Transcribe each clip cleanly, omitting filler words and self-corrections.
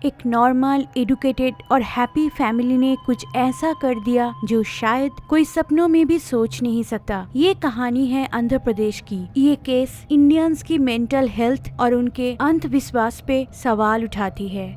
एक normal, educated और happy family ने कुछ ऐसा कर दिया जो शायद कोई सपनों में भी सोच नहीं सकता। ये कहानी है आंध्र प्रदेश की। ये केस इंडियंस की मेंटल हेल्थ और उनके अंधविश्वास पे सवाल उठाती है।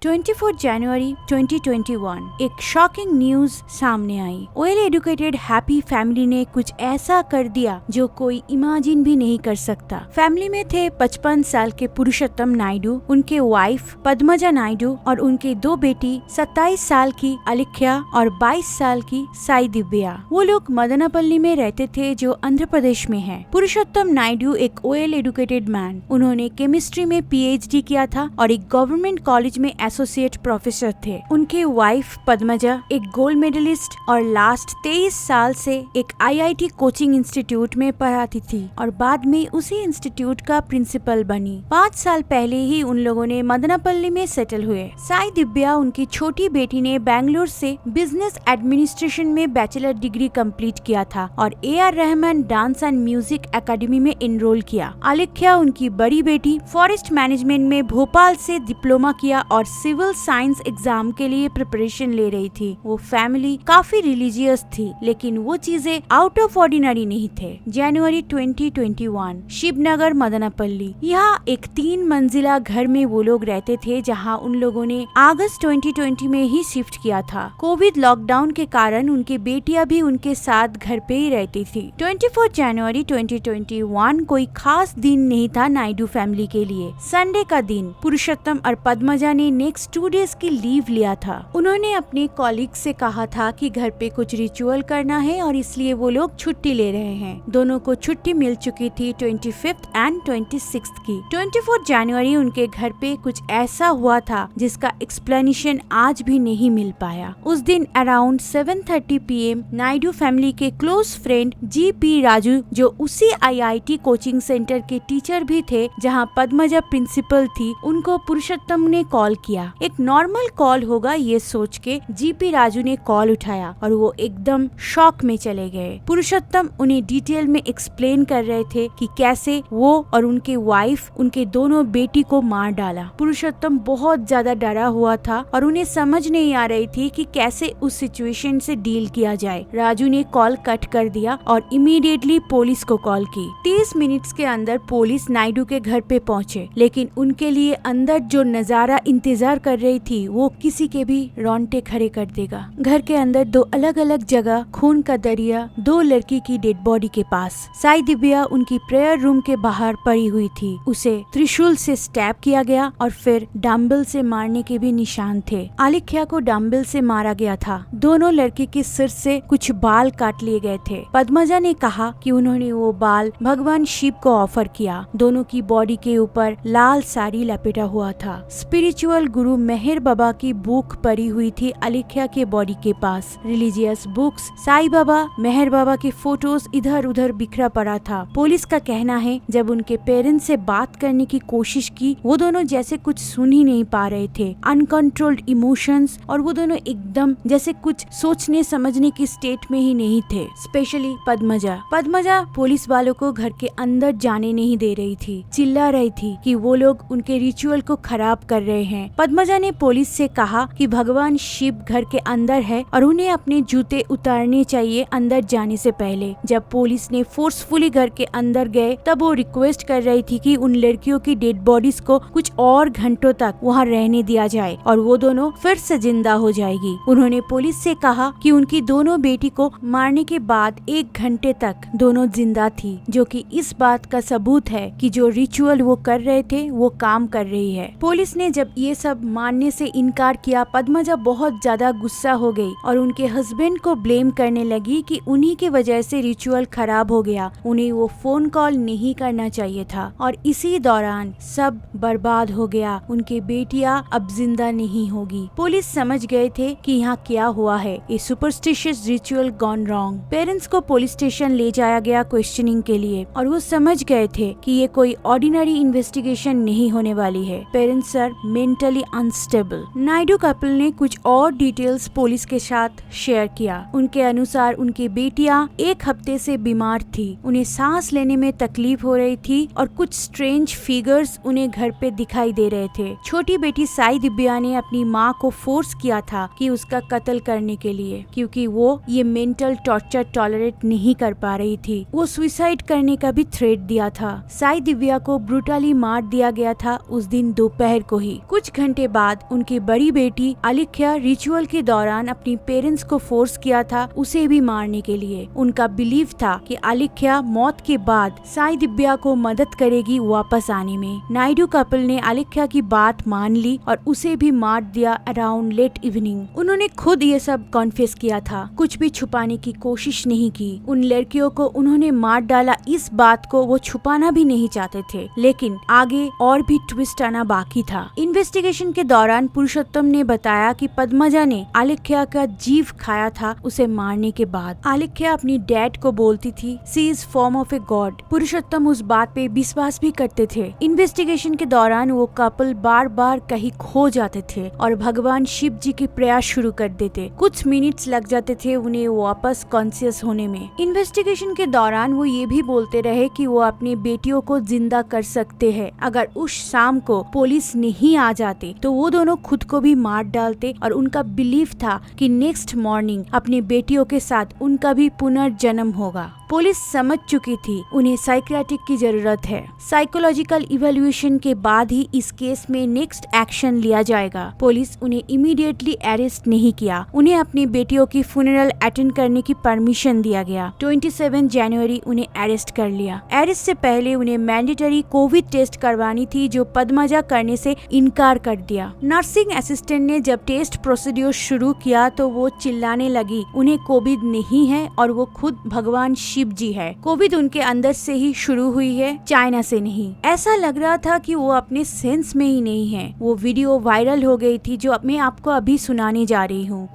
24 जनवरी 2021 एक शॉकिंग न्यूज सामने आई। वेल एडुकेटेड हैप्पी फैमिली ने कुछ ऐसा कर दिया जो कोई इमेजिन भी नहीं कर सकता। फैमिली में थे 55 साल के पुरुषोत्तम नायडू, उनके वाइफ पद्मजा नायडू और उनके दो बेटी 27 साल की अलिख्या और 22 साल की साई दिव्या। वो लोग मदनापल्ली में रहते थे जो आंध्र प्रदेश में है। पुरुषोत्तम नायडू एक वेल एडुकेटेड मैन, उन्होंने केमिस्ट्री में PhD किया था और एक गवर्नमेंट कॉलेज में एसोसिएट प्रोफेसर थे। उनके वाइफ पद्मजा एक गोल्ड मेडलिस्ट और लास्ट 23 साल से एक IIT कोचिंग इंस्टीट्यूट में पढ़ाती थी और बाद में उसी इंस्टीट्यूट का प्रिंसिपल बनी। 5 साल पहले ही उन लोगों ने मदनापल्ली में सेटल हुए। साई दिव्या, उनकी छोटी बेटी, ने बेंगलोर से बिजनेस एडमिनिस्ट्रेशन में बैचलर डिग्री कंप्लीट किया था और AR Rahman dance and music academy में एनरोल किया। अलिख्या, उनकी बड़ी बेटी, फॉरेस्ट मैनेजमेंट में भोपाल से डिप्लोमा किया और सिविल साइंस एग्जाम के लिए प्रिपरेशन ले रही थी। वो फैमिली काफी रिलीजियस थी, लेकिन वो चीजें आउट ऑफ ऑर्डिनरी नहीं थे। जनवरी 2021 शिवनगर मदनापल्ली, यहाँ एक 3 मंजिला घर में वो लोग रहते थे जहाँ उन लोगों ने अगस्त 2020 में ही शिफ्ट किया था। कोविड लॉकडाउन के कारण उनकी बेटियां भी उनके साथ घर पे ही रहती थी। 24 जनवरी 2021 कोई खास दिन नहीं था नायडू फैमिली के लिए। संडे का दिन। पुरुषोत्तम और पद्मजा ने नेक्स्ट 2 डेज की लीव लिया था। उन्होंने अपने कॉलीग से कहा था कि घर पे कुछ रिचुअल करना है और इसलिए वो लोग छुट्टी ले रहे हैं। दोनों को छुट्टी मिल चुकी थी 25th एंड 26th की। 24 जनवरी उनके घर पे कुछ ऐसा हुआ था जिसका एक्सप्लेनेशन आज भी नहीं मिल पाया। उस दिन अराउंड 7:30 PM नायडू फैमिली के क्लोज फ्रेंड GP राजू, जो उसी IIT कोचिंग सेंटर के टीचर भी थे जहाँ पद्मजा प्रिंसिपल थी, उनको पुरुषोत्तम ने कॉल किया। एक नॉर्मल कॉल होगा ये सोच के GP राजू ने कॉल उठाया और वो एकदम शॉक में चले गए। पुरुषोत्तम उन्हें डिटेल में एक्सप्लेन कर रहे थे कि कैसे वो और उनके वाइफ उनके दोनों बेटी को मार डाला। पुरुषोत्तम बहुत ज्यादा डरा हुआ था और उन्हें समझ नहीं आ रही थी कि कैसे उस सिचुएशन से डील किया जाए। राजू ने कॉल कट कर दिया और इमीडिएटली पुलिस को कॉल की। 30 मिनट्स के अंदर पुलिस नायडू के घर पे पहुंचे, लेकिन उनके लिए अंदर जो नजारा इंतजार कर रही थी वो किसी के भी रोंगटे खड़े कर देगा। घर के अंदर 2 अलग अलग जगह खून का दरिया, 2 लड़की की डेड बॉडी के पास। साई दिव्या उनकी प्रेयर रूम के बाहर पड़ी हुई थी। उसे त्रिशूल से स्टैब किया गया और फिर डम्बल से मारने के भी निशान थे। अलिख्या को डम्बल से मारा गया था। दोनों लड़की के सिर से कुछ बाल काट लिए गए थे। पद्मजा ने कहा कि उन्होंने वो बाल भगवान शिव को ऑफर किया। दोनों की बॉडी के ऊपर लाल साड़ी लपेटा हुआ था। स्पिरिचुअल गुरु मेहर बाबा की बुक पड़ी हुई थी अलिख्या के बॉडी के पास। रिलीजियस बुक्स, साई बाबा, मेहर बाबा के फोटोज इधर उधर बिखरा पड़ा था। पुलिस का कहना है जब उनके पेरेंट्स से बात करने की कोशिश की, वो दोनों जैसे कुछ सुन ही नहीं पा रहे थे। अनकंट्रोल्ड इमोशंस, और वो दोनों एकदम जैसे कुछ सोचने समझने की स्टेट में ही नहीं थे। स्पेशली पद्मजा पुलिस वालों को घर के अंदर जाने नहीं दे रही थी। चिल्ला रही थी कि वो लोग उनके रिचुअल को खराब कर रहे हैं। पद्मजा ने पुलिस से कहा कि भगवान शिव घर के अंदर है और उन्हें अपने जूते उतारने चाहिए अंदर जाने से पहले। जब पुलिस ने फोर्सफुली घर के अंदर गए तब वो रिक्वेस्ट कर रही थी कि उन लड़कियों की डेड बॉडीज को कुछ और घंटों तक वहाँ रहने दिया जाए और वो दोनों फिर से जिंदा हो जाएगी। उन्होंने पुलिस से कहा कि उनकी दोनों बेटी को मारने के बाद 1 घंटे तक दोनों जिंदा थी, जो कि इस बात का सबूत है कि जो रिचुअल वो कर रहे थे वो काम कर रही है। पुलिस ने जब ये सब मानने से इनकार किया, पद्मजा बहुत ज्यादा गुस्सा हो गई और उनके हस्बैंड को ब्लेम करने लगी कि उन्हीं की वजह से रिचुअल खराब हो गया। उन्हें वो फोन कॉल नहीं करना चाहिए था और इसी दौरान सब बर्बाद हो गया। उनकी बेटियां अब जिंदा नहीं होगी। पुलिस समझ गए थे कि यहाँ क्या हुआ है, ये superstitious ritual gone wrong. Parents को पुलिस स्टेशन ले जाया गया क्वेश्चनिंग के लिए और वो समझ गए थे कि ये कोई ऑर्डिनरी इन्वेस्टिगेशन नहीं होने वाली है। Parents sir mentally mentally unstable. Naidu couple ने कुछ और डिटेल्स पुलिस के साथ शेयर किया। उनके अनुसार उनकी बेटियां 1 हफ्ते से बीमार थी, उन्हें सांस लेने में तकलीफ हो रही थी और कुछ स्ट्रेंज फिगर्स उन्हें घर पे दिखाई दे रहे थे। छोटी बेटी साई दिव्या ने अपनी माँ को फोर्स किया था कि उसका कत्ल करने के लिए, क्योंकि वो ये मेंटल टॉर्चर टॉलरेट नहीं कर पा रही थी। वो सुसाइड करने का भी थ्रेट दिया था। साई दिव्या को ब्रूटली मार दिया गया था उस दिन दोपहर को ही। कुछ घंटे बाद उनकी बड़ी बेटी आलिख्या रिचुअल के दौरान अपनी पेरेंट्स को फोर्स किया था उसे भी मारने के लिए। उनका बिलीव था कि आलिख्या मौत के बाद साई दिव्या को मदद करेगी वापस आने में। नायडू कपल ने आलिख्या की बात मान ली और उसे भी मार दिया अराउंड लेट इवनिंग। उन्होंने खुद ये सब कॉन्फेस किया था, कुछ भी छुपाने की कोशिश नहीं की। उन लड़कियों को उन्होंने मार डाला, इस बात को वो छुपाना भी नहीं चाहते थे, लेकिन आगे और भी ट्विस्ट आना बाकी था। इन्वेस्टिगेशन के दौरान पुरुषोत्तम ने बताया कि पद्मजा ने आलिख्या का जीव खाया था उसे मारने के बाद। आलिख्या अपनी डैड को बोलती थी she is form of a god. Purushottam उस बात पे विश्वास भी करते थे। इन्वेस्टिगेशन के दौरान वो कपल बार बार कहीं खो जाते थे और भगवान शिव जी की प्रयास शुरू कर देते। कुछ मिनट्स लग जाते थे उन्हें वापस कॉन्शियस होने में। इन्वेस्टिगेशन के दौरान वो ये भी बोलते रहे कि वो अपनी बेटियों को जिंदा कर सकते हैं। अगर उस शाम को पुलिस नहीं आ जाते तो वो दोनों खुद को भी मार डालते और उनका बिलीफ था कि नेक्स्ट मॉर्निंग अपनी बेटियों के साथ उनका भी पुनर्जन्म होगा। पुलिस समझ चुकी थी उन्हें साइकियाट्रिक की जरूरत है। साइकोलॉजिकल इवैल्यूएशन के बाद ही इस केस में नेक्स्ट एक्शन लिया जाएगा। पुलिस उन्हें इमीडिएटली अरेस्ट नहीं किया। उन्हें अपनी बेटियों की फ्यूनरल अटेंड करने की परमिशन दिया गया। 27 जनवरी उन्हें अरेस्ट कर लिया। अरेस्ट से पहले उन्हें मैंडेटरी कोविड टेस्ट करवानी थी, जो पद्मजा करने से इनकार कर दिया। नर्सिंग असिस्टेंट ने जब टेस्ट प्रोसीड्यूर शुरू किया तो वो चिल्लाने लगी उन्हें कोविड नहीं है और वो खुद भगवान शिव जी है। कोविड उनके अंदर से ही शुरू हुई है, चाइना से नहीं। ऐसा लग रहा था कि वो अपने सेंस में ही नहीं है। वो वीडियो वायरल हो गई थी जो मैं आपको अभी सुनाने जा रही हूँ।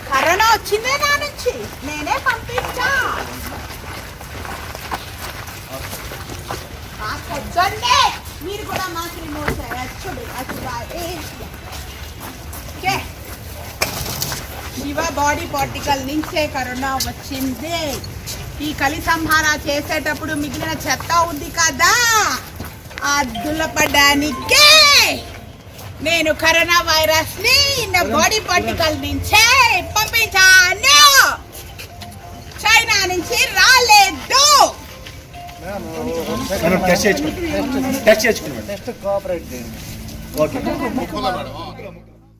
కరోనా వచ్చిందే నా నుంచి నేనే పంపించా పొద్దున్నే మీరు కూడా మాకు రిమోట్ చూడు శివ బాడీ పార్టికల్ నుంచే కరోనా వచ్చింది. ఈ కలి సంహార చేసేటప్పుడు మిగిలిన చెత్త ఉంది కదా ఆ దులపడానికే నేను కరోనా వైరస్ ని నా బాడీ పార్టికల్ నుంచే పంపించాను. చైనా నుంచి రాలేదు.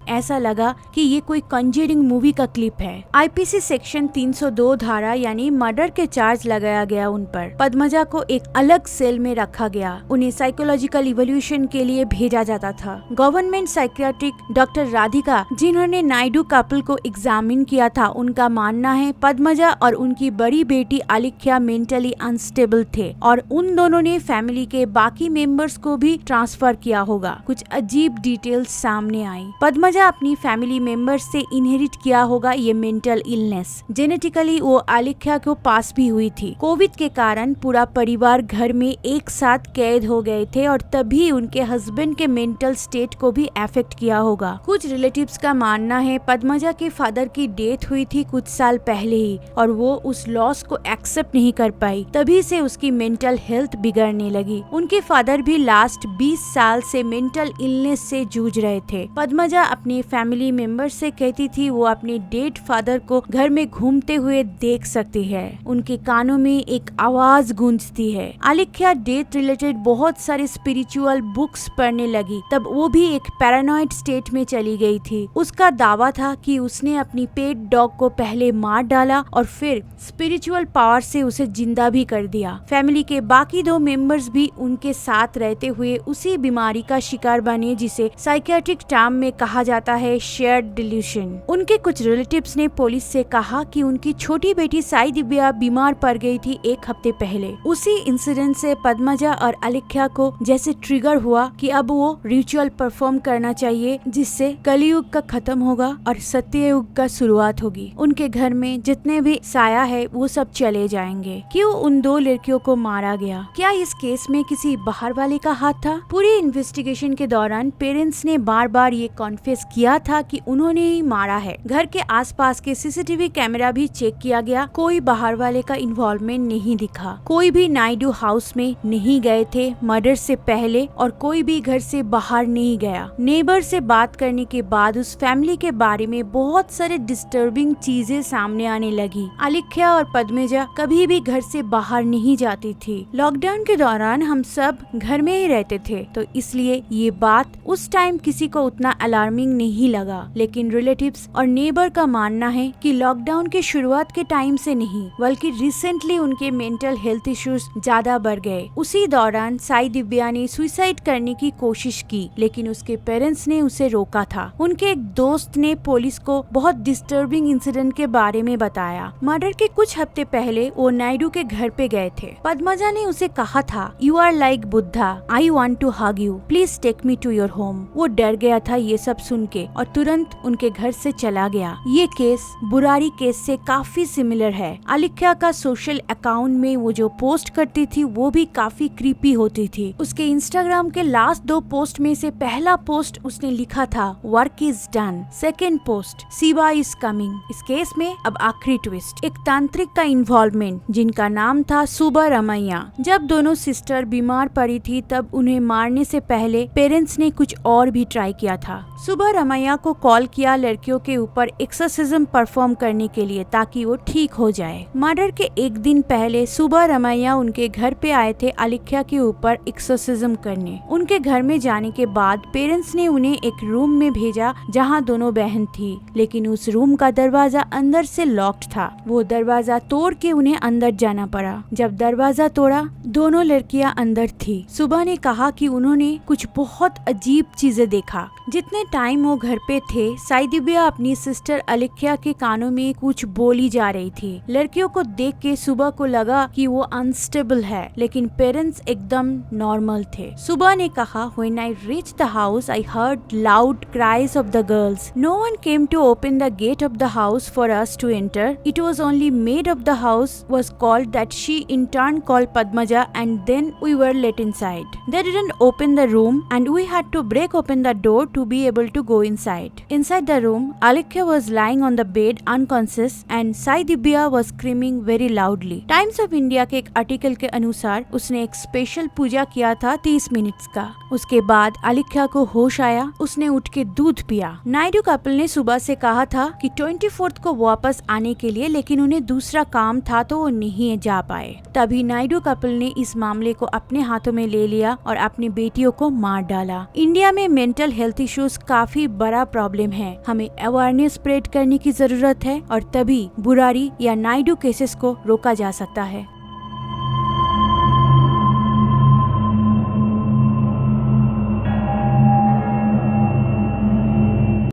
ऐसा लगा कि ये कोई कंजरिंग मूवी का क्लिप है। आईपीसी सेक्शन 302 धारा यानी मर्डर के चार्ज लगाया गया उन पर। पद्मजा को एक अलग सेल में रखा गया। उन्हें साइकोलॉजिकल इवोल्यूशन के लिए भेजा जाता था। गवर्नमेंट साइकियाट्रिक डॉक्टर राधिका, जिन्होंने नायडू कपल को एग्जामिन किया था, उनका मानना है पद्मजा और उनकी बड़ी बेटी आलिख्या मेंटली अनस्टेबल थे और उन दोनों ने फैमिली के बाकी मेंबर्स को भी ट्रांसफर किया होगा। कुछ अजीब डिटेल्स सामने आई। पद्मजा अपनी फैमिली मेंबर्स से इनहेरिट किया होगा ये मेंटल इलनेस। जेनेटिकली वो आलिख्या को पास भी हुई थी। कोविड के कारण पूरा परिवार घर में एक साथ कैद हो गए थे और तभी उनके हस्बैंड के मेंटल स्टेट को भी अफेक्ट किया होगा। कुछ रिलेटिव्स का मानना है पद्मजा के फादर की डेथ हुई थी कुछ साल पहले ही और वो उस लॉस को एक्सेप्ट नहीं कर पाई, तभी से उसकी मेंटल हेल्थ बिगड़ने लगी। उनके फादर भी लास्ट 20 साल से मेंटल इलनेस से जूझ रहे थे। पद्मजा अपने फैमिली मेंबर से कहती थी वो अपने डेड फादर को घर में घूमते हुए देख सकती है। उनके कानों में एक आवाज गूंजती है। आलिख्या डेथ रिलेटेड बहुत सारे स्पिरिचुअल बुक्स पढ़ने लगी। तब वो भी एक पैरानॉइड स्टेट में चली गई थी। उसका दावा था कि उसने अपनी पेट डॉग को पहले मार डाला और फिर स्पिरिचुअल पावर से उसे जिंदा भी कर दिया। फैमिली के बाकी 2 मेंबर्स भी उनके साथ रहते हुए उसी बीमारी का शिकार बने जिसे साइकियाट्रिक टर्म में कहा जाता है शेयर्ड डिल्यूशन। उनके कुछ रिलेटिव्स ने पुलिस से कहा कि उनकी छोटी बेटी साई दिव्या बीमार पड़ गई थी 1 हफ्ते पहले। उसी इंसिडेंट से पद्मजा और अलिख्या को जैसे ट्रिगर हुआ कि अब वो रिचुअल परफॉर्म करना चाहिए, जिससे कलयुग का खत्म होगा और सत्ययुग का शुरुआत होगी। उनके घर में जितने भी साया है वो सब चले जाएंगे। क्यों उन 2 लड़कियों को मारा गया? क्या इस केस में किसी बाहर वाले का हाथ था? पूरी इन्वेस्टिगेशन के दौरान पेरेंट्स ने बार बार ये कॉन्फेस किया था कि उन्होंने ही मारा है। घर के आसपास के सीसीटीवी कैमरा भी चेक किया गया, कोई बाहर वाले का इन्वॉल्वमेंट नहीं दिखा। कोई भी नायडू हाउस में नहीं गए थे मर्डर से पहले और कोई भी घर से बाहर नहीं गया। नेबर से बात करने के बाद उस फैमिली के बारे में बहुत सारे डिस्टर्बिंग चीजें सामने आने लगी। अलिख्या और पद्मजा कभी भी घर से बाहर नहीं जाती थी। लॉकडाउन के दौरान हम सब घर में ही रहते थे, तो इसलिए ये बात उस टाइम किसी को उतना अलार्मिंग नहीं लगा। लेकिन रिलेटिव्स और नेबर का मानना है कि लॉकडाउन के शुरुआत के टाइम से नहीं, बल्कि रिसेंटली उनके मेंटल हेल्थ इश्यूज ज्यादा बढ़ गए। उसी दौरान साई दिव्या ने सुसाइड करने की कोशिश की, लेकिन उसके पेरेंट्स ने उसे रोका था। उनके एक दोस्त ने पुलिस को बहुत डिस्टर्बिंग इंसिडेंट के बारे में बताया। मर्डर के कुछ हफ्ते पहले वो नायडू के घर पे गए थे। पद्मजा ने उसे कहा था, you are like Buddha, I want to hug you, please take me to your home. वो डर गया था ये सब सुन के और तुरंत उनके घर से चला गया। ये केस बुरारी केस से काफी सिमिलर है। अलिख्या का सोशल अकाउंट में वो जो पोस्ट करती थी वो भी काफी क्रीपी होती थी। उसके इंस्टाग्राम के लास्ट 2 पोस्ट में से पहला पोस्ट उसने लिखा था, work is done. Second post, Shiva is coming. इस केस में अब आखिरी ट्विस्ट, एक तांत्रिक का इन्वॉल्वमेंट जिनका नाम था सुब्बरमैया। जब दोनों सिस्टर बीमार पड़ी थी तब उन्हें मारने से पहले पेरेंट्स ने कुछ और भी ट्राई किया था। सुब्बरमैया को कॉल किया लड़कियों के ऊपर एक्सोर्सिज्म परफॉर्म करने के लिए ताकि वो ठीक हो जाए। मर्डर के 1 दिन पहले सुब्बरमैया उनके घर पे आए थे अलिख्या के ऊपर एक्सोर्सिज्म करने। उनके घर में जाने के बाद पेरेंट्स ने उन्हें एक रूम में भेजा जहां दोनों बहन थी, लेकिन उस रूम का दरवाजा अंदर से लॉक्ड था। वो दरवाजा तोड़ के उन्हें अंदर जाना पड़ा। जब दरवाजा तोड़ा, दोनों लड़कियां अंदर थी। सुबह ने कहा कि उन्होंने कुछ बहुत अजीब चीजें देखा। जितने टाइम वो घर पे थे, साई दिव्या अपनी सिस्टर अलिख्या के कानों में कुछ बोली जा रही थी। लड़कियों को देख के सुबह को लगा कि वो अनस्टेबल है, लेकिन पेरेंट्स एकदम नॉर्मल थे। सुबह ने कहा, When I reached the house, I heard loud cries of the girls. No one came to open the gate of the house for us to enter. It was only maid of the house was called that she in turn called Padmaja, and then we were let inside. They didn't open the room and we had to break open the door to be able to go inside. Inside the room, Alikya was lying on the bed unconscious and Sai Divya was screaming very loudly. Times of India के एक article के अनुसार उसने एक special पूजा किया था 30 minutes का। उसके बाद अलिख्या को होश आया, उसने उठ के दूध पिया। नायडू कपल ने सुबह से कहा था कि 24 को वापस आने के लिए, लेकिन उन्हें दूसरा काम था तो वो नहीं जा पाए। तभी नायडू कपल ने इस मामले को अपने हाथों में ले लिया और अपनी बेटियों को मार डाला। इंडिया में मेंटल हेल्थ इश्यूज काफी बड़ा प्रॉब्लम है। हमें अवेयरनेस स्प्रेड करने की जरूरत है और तभी बुरारी या नायडू केसेस को रोका जा सकता है।